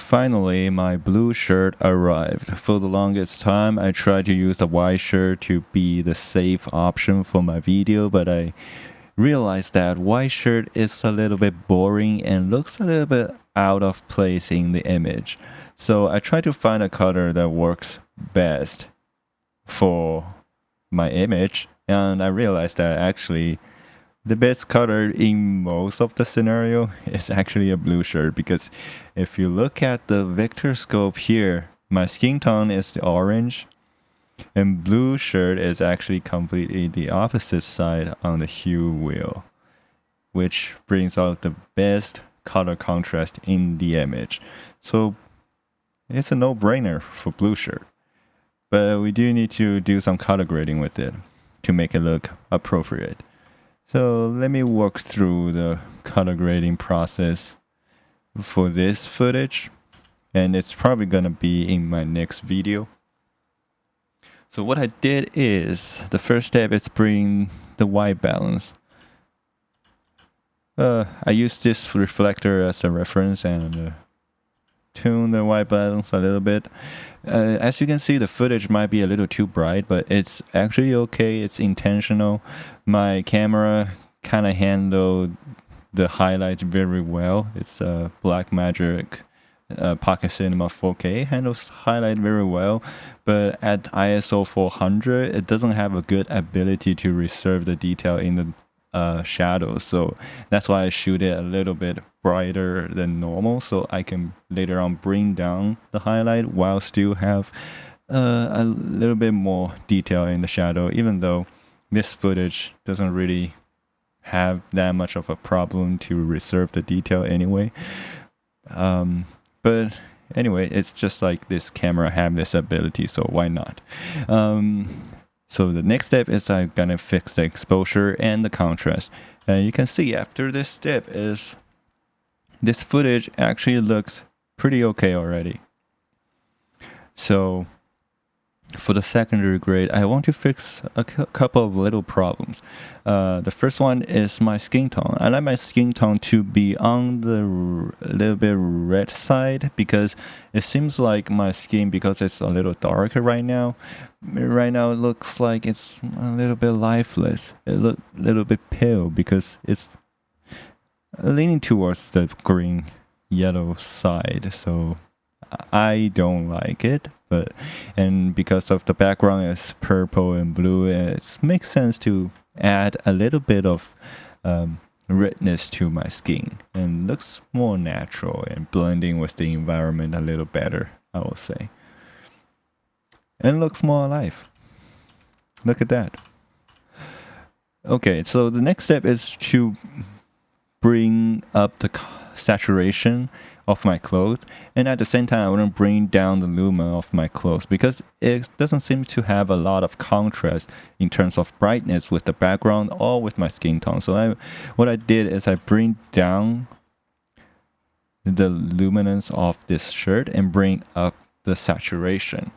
Finally, my blue shirt arrived. For the longest time, I tried to use the white shirt to be the safe option for my video, but I realized that white shirt is a little bit boring and looks a little bit out of place in the image. So I tried to find a color that works best for my image, and I realized that actually the best color in most of the scenario is actually a blue shirt, because if you look at the vector scope here, my skin tone is the orange and blue shirt is actually completely the opposite side on the hue wheel, which brings out the best color contrast in the image. So it's a no-brainer for blue shirt, but we do need to do some color grading with it to make it look appropriate. So let me walk through the color grading process for this footage, and it's probably gonna be in my next video. So what I did is, the first step is bring the white balance. I used this reflector as a reference and tune the white balance a little bit. As you can see, the footage might be a little too bright, but it's actually okay. It's intentional. My camera kind of handled the highlights very well. It's a Blackmagic Pocket Cinema 4K, handles highlight very well, but at ISO 400, it doesn't have a good ability to reserve the detail in the shadows. So that's why I shoot it a little bit brighter than normal, so I can later on bring down the highlight while still have a little bit more detail in the shadow, even though this footage doesn't really have that much of a problem to reserve the detail anyway. But anyway, it's just like this camera have this ability, so why not? So the next step is I'm gonna fix the exposure and the contrast. And you can see after this step is this footage actually looks pretty okay already. So for the secondary grade, I want to fix a couple of little problems. The first one is my skin tone. I like my skin tone to be on the little bit red side, because it seems like my skin, because it's a little darker right now, it looks like it's a little bit lifeless. It looks a little bit pale because it's leaning towards the green yellow side. So I don't like it, and because of the background is purple and blue, it makes sense to add a little bit of redness to my skin, and looks more natural and blending with the environment a little better, I will say, and looks more alive. Look at that. Okay, so the next step is to bring up the saturation of my clothes, and at the same time I want to bring down the lumen of my clothes, because it doesn't seem to have a lot of contrast in terms of brightness with the background or with my skin tone. So what I did is I bring down the luminance of this shirt and bring up the saturation.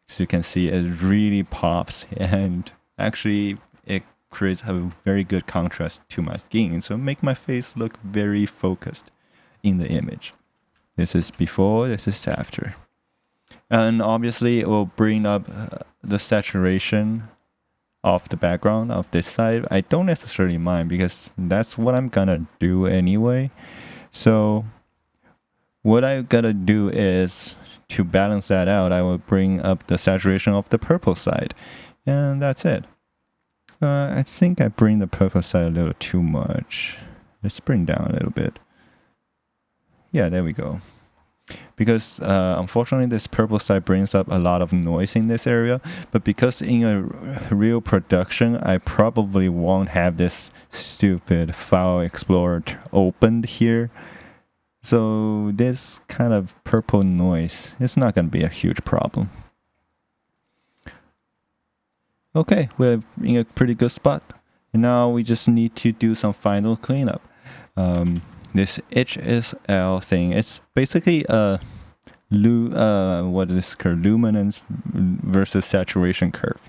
So you can see it really pops, and actually it creates a very good contrast to my skin, so make my face look very focused in the image. This is before, this is after. And obviously it will bring up the saturation of the background of this side. I don't necessarily mind, because that's what I'm gonna do anyway. So what I gotta do is, to balance that out, I will bring up the saturation of the purple side, and that's it. I think I bring the purple side a little too much. Let's bring down a little bit. Yeah, there we go. Because unfortunately this purple side brings up a lot of noise in this area, but because in a real production I probably won't have this stupid file explorer opened here, so this kind of purple noise is not going to be a huge problem. Okay, we're in a pretty good spot. And now we just need to do some final cleanup. This HSL thing, it's basically a what is called luminance versus saturation curve.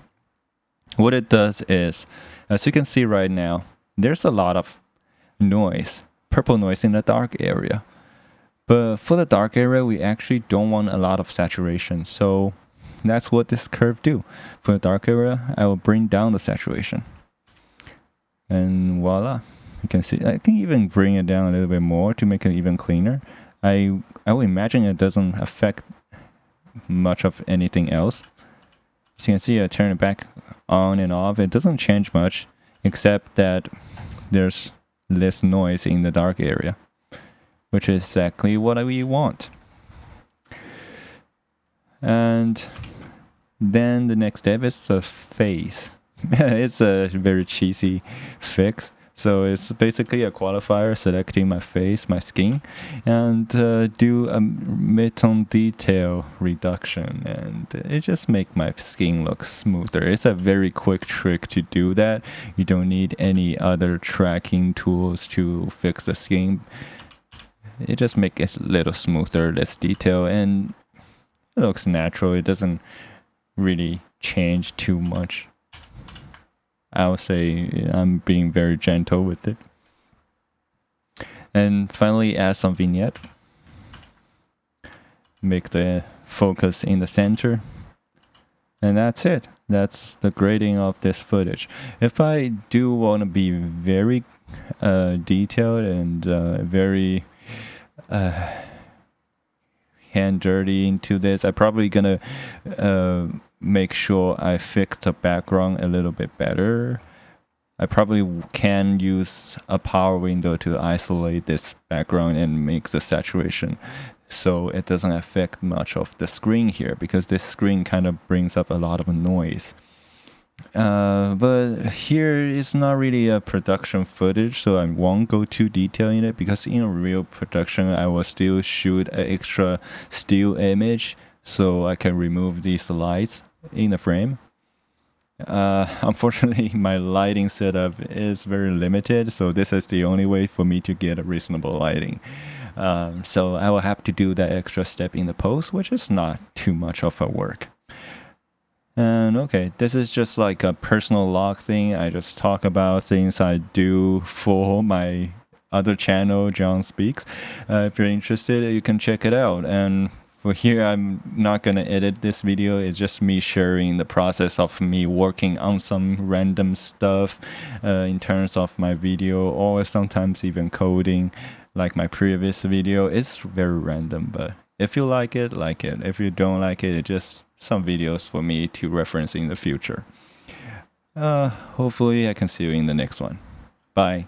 What it does is, as you can see right now, there's a lot of noise, purple noise in the dark area. But for the dark area, we actually don't want a lot of saturation. So that's what this curve do. For the dark area, I will bring down the saturation. And voila. You can see, I can even bring it down a little bit more to make it even cleaner. I would imagine it doesn't affect much of anything else. As you can see, I turn it back on and off. It doesn't change much, except that there's less noise in the dark area, which is exactly what we want. And then the next step is the face. It's a very cheesy fix. So it's basically a qualifier selecting my face, my skin, and do a mid-tone detail reduction, and it just make my skin look smoother. It's a very quick trick to do that. You don't need any other tracking tools to fix the skin. It just makes it a little smoother, less detail, and it looks natural. It doesn't really change too much. I would say I'm being very gentle with it. And finally, add some vignette. Make the focus in the center. And that's it. That's the grading of this footage. If I do want to be very detailed and very hand dirty into this, I'm probably gonna make sure I fix the background a little bit better. I probably can use a power window to isolate this background and make the saturation so it doesn't affect much of the screen here, because this screen kind of brings up a lot of noise. But here it's not really a production footage, so I won't go too detailed in it, because in a real production I will still shoot an extra still image so I can remove these lights in the frame. Unfortunately, my lighting setup is very limited, so this is the only way for me to get a reasonable lighting. So I will have to do that extra step in the post, which is not too much of a work. And okay, this is just like a personal log thing. I just talk about things I do for my other channel, John Speaks. If you're interested, you can check it out. And for here, I'm not gonna edit this video. It's just me sharing the process of me working on some random stuff in terms of my video, or sometimes even coding, like my previous video. It's very random, but if you like it, like it. If you don't like it, it's just some videos for me to reference in the future. Hopefully I can see you in the next one. Bye.